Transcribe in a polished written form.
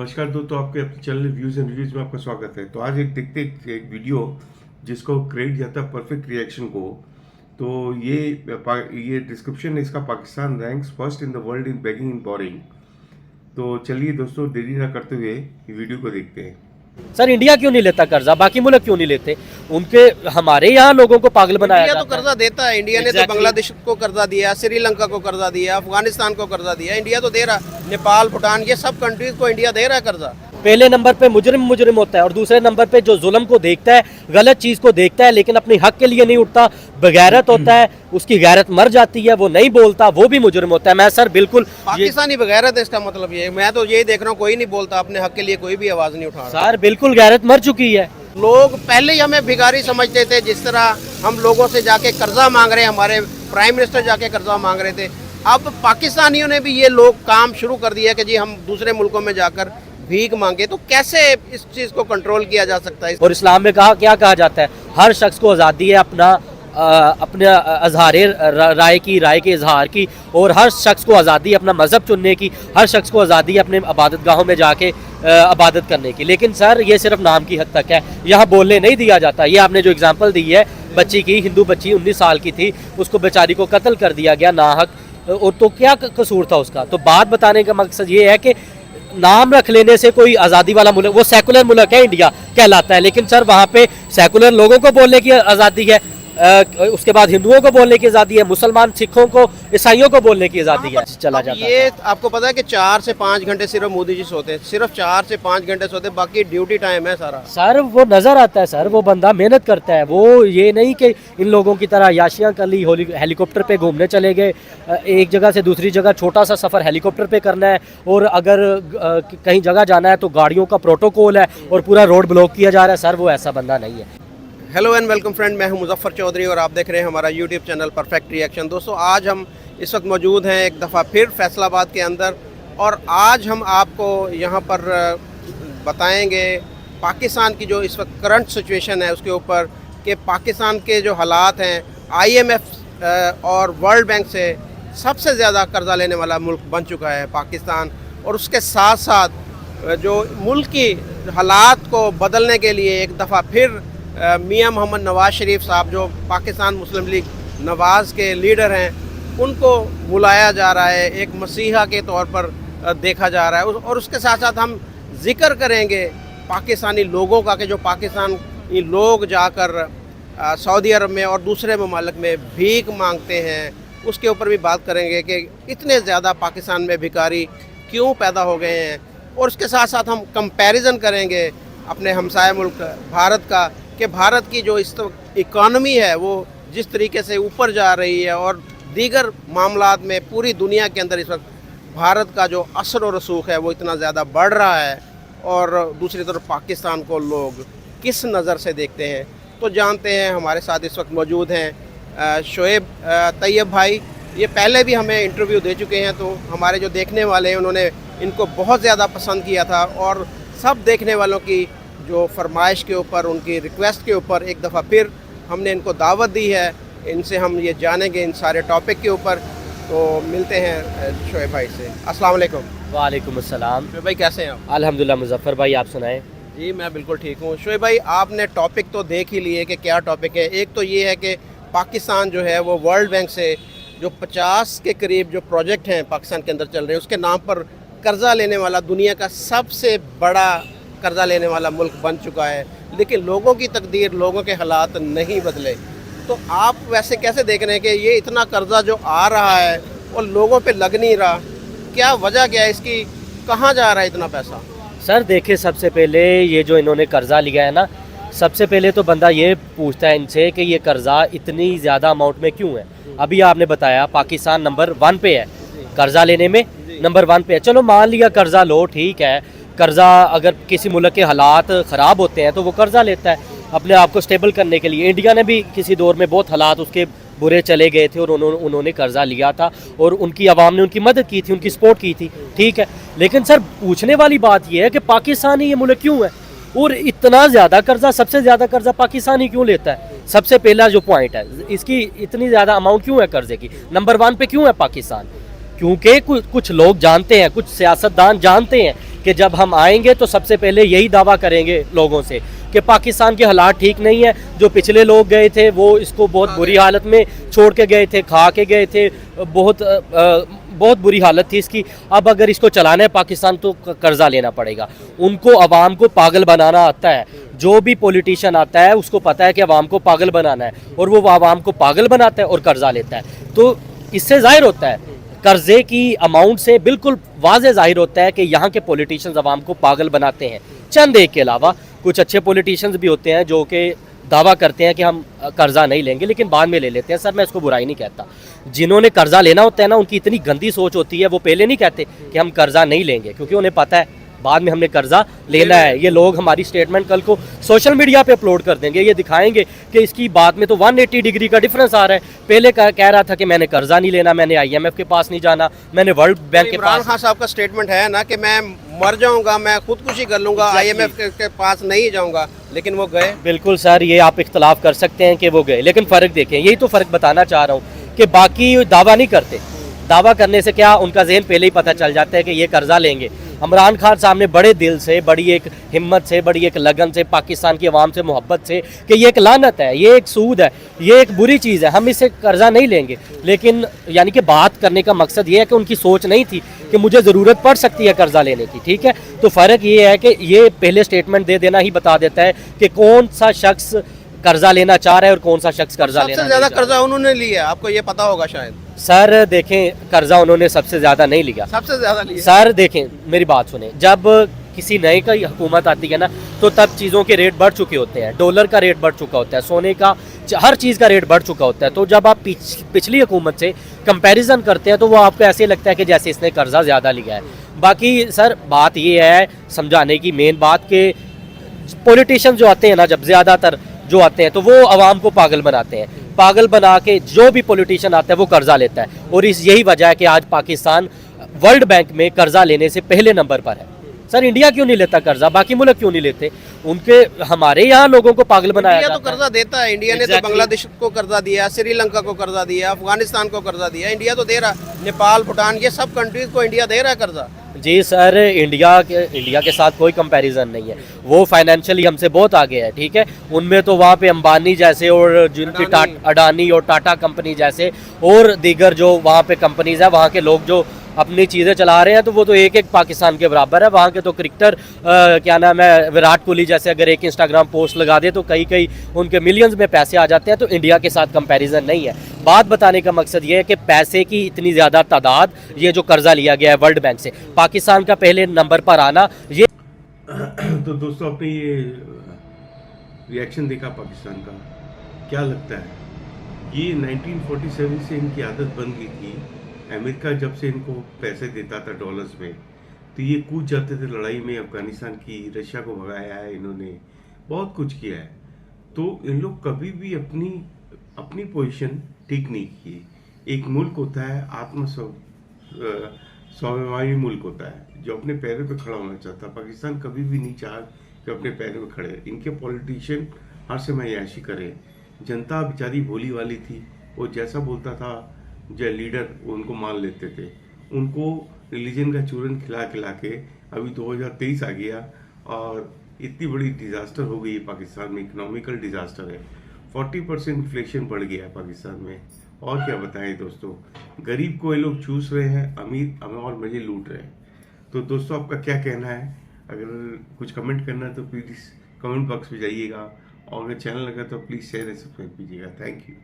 नमस्कार दोस्तों, आपके अपने चैनल व्यूज़ एंड रिव्यूज़ में आपका स्वागत है। तो आज देखते हैं एक वीडियो जिसको क्रेडिट जाता है परफेक्ट रिएक्शन को। तो ये डिस्क्रिप्शन है इसका, Pakistan ranks first in the world in begging in boring. तो चलिए दोस्तों, देरी ना करते हुए ये वीडियो को देखते हैं। सर इंडिया क्यों नहीं लेता कर्जा, बाकी मुल्क क्यों नहीं लेते? उनके हमारे यहाँ लोगों को पागल बनाया इंडिया जाता तो कर्जा देता है। इंडिया ने तो बांग्लादेश को कर्जा दिया, श्रीलंका को कर्जा दिया, अफगानिस्तान को कर्जा दिया। इंडिया तो दे रहा, नेपाल, भूटान, ये सब कंट्रीज को इंडिया दे रहा है कर्जा। पहले नंबर पे मुजरिम होता है और दूसरे नंबर पे जो जुल्म को देखता है, गलत चीज को देखता है, लेकिन अपने हक के लिए नहीं उठता, बगैरत होता है, उसकी गैरत मर जाती है, वो नहीं बोलता, वो भी मुजरिम होता है। मैं सर बिल्कुल पाकिस्तानी बगैरत है, इसका मतलब ये। मैं तो यही देख रहा हूँ, कोई नहीं बोलता अपने हक के लिए, कोई भी आवाज नहीं उठा रहा। सर बिल्कुल गैरत मर चुकी है। लोग पहले ही हमें भिखारी समझते थे, जिस तरह हम लोगों से जाके कर्जा मांग रहे हैं, हमारे प्राइम मिनिस्टर जाके कर्जा मांग रहे थे। अब पाकिस्तानियों ने भी ये लोग काम शुरू कर दिया कि जी हम दूसरे मुल्कों में जाकर भीख मांगे। तो कैसे इस चीज को कंट्रोल किया जा सकता है? और इस्लाम में क्या कहा जाता है? हर शख्स को आज़ादी है अपने राय के इजहार की, और हर शख्स को आज़ादी अपना मज़हब चुनने की, हर शख्स को आज़ादी अपने इबादत गाहों में जाके इबादत करने की। लेकिन सर ये सिर्फ नाम की हद तक है, यहाँ बोलने नहीं दिया जाता। ये आपने जो एग्जांपल दी है बच्ची की, हिंदू बच्ची 19 साल की थी, उसको बेचारी को कत्ल कर दिया गया नाहक, और तो क्या कसूर था उसका? तो बात बताने का मकसद ये है कि नाम रख लेने से कोई आज़ादी वाला मुल्क, वो सेकुलर मुल्क है, इंडिया कहलाता है, लेकिन सर वहाँ पे सेकुलर लोगों को बोलने की आज़ादी है, उसके बाद हिंदुओं को बोलने की आज़ादी है, मुसलमान, सिखों को, ईसाइयों को बोलने की आज़ादी है। चला जाता है। ये आपको पता है कि 4 से 5 घंटे सिर्फ मोदी जी सोते हैं, सिर्फ 4 से 5 घंटे सोते, बाकी ड्यूटी टाइम है सारा। सर वो नज़र आता है, सर वो बंदा मेहनत करता है, वो ये नहीं कि इन लोगों की तरह याशियाँ कर ली, हेलीकॉप्टर पे घूमने चले गए, एक जगह से दूसरी जगह छोटा सा सफ़र हेलीकॉप्टर पे करना है, और अगर कहीं जगह जाना है तो गाड़ियों का प्रोटोकॉल है और पूरा रोड ब्लॉक किया जा रहा है। सर वो ऐसा बंदा नहीं है। हेलो एंड वेलकम फ्रेंड, मैं हूं मुजफ्फर चौधरी और आप देख रहे हैं हमारा यूट्यूब चैनल परफेक्ट रिएक्शन। दोस्तों आज हम इस वक्त मौजूद हैं एक दफ़ा फिर फैसलाबाद के अंदर, और आज हम आपको यहां पर बताएंगे पाकिस्तान की जो इस वक्त करंट सिचुएशन है उसके ऊपर, कि पाकिस्तान के जो हालात हैं, IMF और वर्ल्ड बैंक से सबसे ज़्यादा कर्जा लेने वाला मुल्क बन चुका है पाकिस्तान, और उसके साथ साथ जो मुल्क की हालात को बदलने के लिए एक दफ़ा फिर मियां मोहम्मद नवाज़ शरीफ साहब, जो पाकिस्तान मुस्लिम लीग नवाज़ के लीडर हैं, उनको बुलाया जा रहा है, एक मसीहा के तौर पर देखा जा रहा है। और उसके साथ साथ हम जिक्र करेंगे पाकिस्तानी लोगों का, कि जो पाकिस्तानी लोग जाकर सऊदी अरब में और दूसरे ममालिक में भीख मांगते हैं, उसके ऊपर भी बात करेंगे कि इतने ज़्यादा पाकिस्तान में भिखारी क्यों पैदा हो गए हैं। और उसके साथ साथ हम कंपैरिजन करेंगे अपने हमसाया मुल्क भारत का, कि भारत की जो इस इकॉनमी है वो जिस तरीके से ऊपर जा रही है, और दीगर मामलात में पूरी दुनिया के अंदर इस वक्त भारत का जो असर और रसूख है वो इतना ज़्यादा बढ़ रहा है, और दूसरी तरफ पाकिस्तान को लोग किस नज़र से देखते हैं। तो जानते हैं, हमारे साथ इस वक्त मौजूद हैं शोएब तैयब भाई। ये पहले भी हमें इंटरव्यू दे चुके हैं, तो हमारे जो देखने वाले हैं उन्होंने इनको बहुत ज़्यादा पसंद किया था, और सब देखने वालों की जो फरमाइश के ऊपर, उनकी रिक्वेस्ट के ऊपर एक दफ़ा फिर हमने इनको दावत दी है। इनसे हम ये जानेंगे इन सारे टॉपिक के ऊपर। तो मिलते हैं शोएब भाई से। अस्सलाम वालेकुम। वालेकुम अस्सलाम। शोएब भाई कैसे हैं आप? अल्हम्दुलिल्लाह। मुजफ्फर भाई आप सुनाएं। जी मैं बिल्कुल ठीक हूँ। शोएब भाई आपने टॉपिक तो देख ही लिए कि क्या टॉपिक है। एक तो ये है कि पाकिस्तान जो है वो वर्ल्ड बैंक से जो 50 के करीब जो प्रोजेक्ट हैं पाकिस्तान के अंदर चल रहे हैं, उसके नाम पर कर्जा लेने वाला दुनिया का सबसे बड़ा कर्जा लेने वाला मुल्क बन चुका है, लेकिन लोगों की तकदीर, लोगों के हालात नहीं बदले। तो आप वैसे कैसे देख रहे हैं कि ये इतना कर्जा जो आ रहा है और लोगों पे लग नहीं रहा, क्या वजह क्या है इसकी? कहाँ जा रहा है इतना पैसा? सर देखिए, सबसे पहले ये जो इन्होंने कर्जा लिया है ना, सबसे पहले तो बंदा ये पूछता है इनसे कि ये कर्जा इतनी ज़्यादा अमाउंट में क्यों है। अभी आपने बताया पाकिस्तान नंबर 1 पे है कर्जा लेने में, नंबर 1 पे है। चलो मान लिया कर्जा लो, ठीक है, कर्जा अगर किसी मुल्क के हालात ख़राब होते हैं तो वो कर्जा लेता है अपने आप को स्टेबल करने के लिए। इंडिया ने भी किसी दौर में बहुत हालात उसके बुरे चले गए थे और उन्होंने कर्जा लिया था, और उनकी आवाम ने उनकी मदद की थी, उनकी सपोर्ट की थी, ठीक है। लेकिन सर पूछने वाली बात यह है कि पाकिस्तान ही ये मुल्क क्यों है, और इतना ज़्यादा कर्जा, सबसे ज़्यादा कर्जा पाकिस्तान ही क्यों लेता है? सबसे पहला जो पॉइंट है, इसकी इतनी ज़्यादा अमाउंट क्यों है कर्जे की, नंबर 1 पे क्यों है पाकिस्तान? क्योंकि कुछ लोग जानते हैं, कुछ सियासतदान जानते हैं कि जब हम आएंगे तो सबसे पहले यही दावा करेंगे लोगों से कि पाकिस्तान के हालात ठीक नहीं है। जो पिछले लोग गए थे वो इसको बहुत बुरी हालत में छोड़ के गए थे, खा के गए थे, बहुत बुरी हालत थी इसकी। अब अगर इसको चलाना है पाकिस्तान तो कर्जा लेना पड़ेगा। उनको अवाम को पागल बनाना आता है, जो भी पॉलिटिशियन आता है उसको पता है कि अवाम को पागल बनाना है, और वो अवाम को पागल बनाता है और कर्जा लेता है। तो इससे जाहिर होता है, कर्जे की अमाउंट से बिल्कुल वाज़े जाहिर होता है कि यहाँ के पॉलिटिशियंस अवाम को पागल बनाते हैं। चंद एक के अलावा कुछ अच्छे पॉलिटिशियंस भी होते हैं जो कि दावा करते हैं कि हम कर्जा नहीं लेंगे, लेकिन बाद में ले लेते हैं। सर मैं इसको बुराई नहीं कहता, जिन्होंने कर्जा लेना होता है ना, उनकी इतनी गंदी सोच होती है, वो पहले नहीं कहते कि हम कर्जा नहीं लेंगे, क्योंकि उन्हें पता है बाद में हमने कर्जा लेना है। ये लोग हमारी स्टेटमेंट कल को सोशल मीडिया पे अपलोड कर देंगे, ये दिखाएंगे कि इसकी बात में तो 180 डिग्री का डिफरेंस आ रहा है। पहले कह रहा था कि मैंने कर्जा नहीं लेना, मैंने IMF के पास नहीं जाना, मैंने वर्ल्ड बैंक के इमरान पास। खान साहब का स्टेटमेंट है ना कि मैं मर जाऊंगा, मैं खुदकुशी कर लूंगा, IMF के पास नहीं जाऊंगा, लेकिन वो गए। बिल्कुल सर, ये आप इख्तलाफ कर सकते हैं कि वो गए, लेकिन फ़र्क देखें, यही तो फ़र्क बताना चाह रहा हूँ कि बाकी दावा नहीं करते। दावा करने से क्या, उनका जहन पहले ही पता चल जाता है कि ये कर्जा लेंगे। इमरान खान साहब ने बड़े दिल से, बड़ी एक हिम्मत से, बड़ी एक लगन से, पाकिस्तान की आवाम से मोहब्बत से कि ये एक लानत है, ये एक सूद है, ये एक बुरी चीज़ है, हम इससे कर्जा नहीं लेंगे। लेकिन यानी कि बात करने का मकसद ये है कि उनकी सोच नहीं थी कि मुझे ज़रूरत पड़ सकती है कर्जा लेने की। ठीक है, तो फ़र्क ये है कि ये पहले स्टेटमेंट दे देना ही बता देता है कि कौन सा शख्स कर्जा लेना चाह रहा है और कौन सा शख्स कर्जा लेना सबसे ज्यादा कर्जा उन्होंने लिया, आपको ये पता होगा शायद। सर देखें, कर्जा उन्होंने सबसे ज़्यादा नहीं लिया, सबसे ज्यादा लिया। सर देखें मेरी बात सुने, जब किसी नई का हुकूमत आती है ना, तो तब चीज़ों के रेट बढ़ चुके होते हैं, डॉलर का रेट बढ़ चुका होता है, सोने का, हर चीज़ का रेट बढ़ चुका होता है। तो जब आप पिछली हुकूमत से कंपैरिजन करते हैं तो वो आपको ऐसे लगता है कि जैसे इसने कर्जा ज़्यादा लिया है। बाकी सर बात ये है समझाने की, मेन बात कि पॉलिटिशियन जो आते हैं ना, जब ज़्यादातर जो आते हैं तो वो आवाम को पागल बनाते हैं। पागल बना के जो भी पॉलिटिशियन आता है वो कर्जा लेता है, और यही वजह है कि आज पाकिस्तान वर्ल्ड बैंक में कर्जा लेने से पहले नंबर पर है। सर इंडिया क्यों नहीं लेता कर्जा, बाकी मुल्क क्यों नहीं लेते? उनके हमारे यहाँ लोगों को पागल बनाया इंडिया तो जाता है। कर्जा देता है, इंडिया ने तो बांग्लादेश को कर्जा दिया, श्रीलंका को कर्जा दिया, अफगानिस्तान को कर्जा दिया, इंडिया तो दे रहा, नेपाल, भूटान, ये सब कंट्रीज को इंडिया दे रहा है कर्जा। जी सर, इंडिया के साथ कोई कंपैरिजन नहीं है, वो फाइनेंशियली हमसे बहुत आगे है। ठीक है, उनमें तो वहाँ पे अंबानी जैसे और जिनकी अडानी और टाटा कंपनी जैसे और दीगर जो वहाँ पे कंपनीज है, वहाँ के लोग जो अपनी चीज़ें चला रहे हैं तो वो तो एक एक पाकिस्तान के बराबर है। वहाँ के तो क्रिकेटर क्या नाम है, विराट कोहली जैसे अगर एक इंस्टाग्राम पोस्ट लगा दे तो कई उनके मिलियंस में पैसे आ जाते हैं। तो इंडिया के साथ कंपैरिजन नहीं है। बात बताने का मकसद ये है कि पैसे की इतनी ज़्यादा तादाद, ये जो कर्जा लिया गया है वर्ल्ड बैंक से, पाकिस्तान का पहले नंबर पर आना, ये तो दोस्तों आपने ये रिएक्शन देखा पाकिस्तान का, क्या लगता है? ये 1947 से इनकी आदत बन गई थी। अमेरिका जब से इनको पैसे देता था डॉलर्स में, तो ये कूद जाते थे लड़ाई में। अफगानिस्तान की, रशिया को भगाया है इन्होंने, बहुत कुछ किया है। तो इन लोग कभी भी अपनी पोजीशन ठीक नहीं की। एक मुल्क होता है स्वाभिमानी मुल्क होता है जो अपने पैरों पे खड़ा होना चाहता है। पाकिस्तान कभी भी नहीं चाहा कि अपने पैरों पे खड़े। इनके पॉलिटिशियन हर समय याशी करें। जनता बेचारी भोली वाली थी, वो जैसा बोलता था जो लीडर उनको मान लेते थे। उनको रिलीजन का चूरन खिला के अभी 2023 आ गया और इतनी बड़ी डिज़ास्टर हो गई है पाकिस्तान में, इकोनॉमिकल डिज़ास्टर है। 40% इन्फ्लेशन बढ़ गया है पाकिस्तान में। और क्या बताएं दोस्तों, गरीब को ये लोग चूस रहे हैं, अमीर और मजे लूट रहे हैं। तो दोस्तों आपका क्या कहना है? अगर कुछ कमेंट करना है तो प्लीज़ कमेंट बॉक्स में जाइएगा, और अगर चैनल लगा तो प्लीज़ शेयर एंड सब्सक्राइब कीजिएगा। Thank you.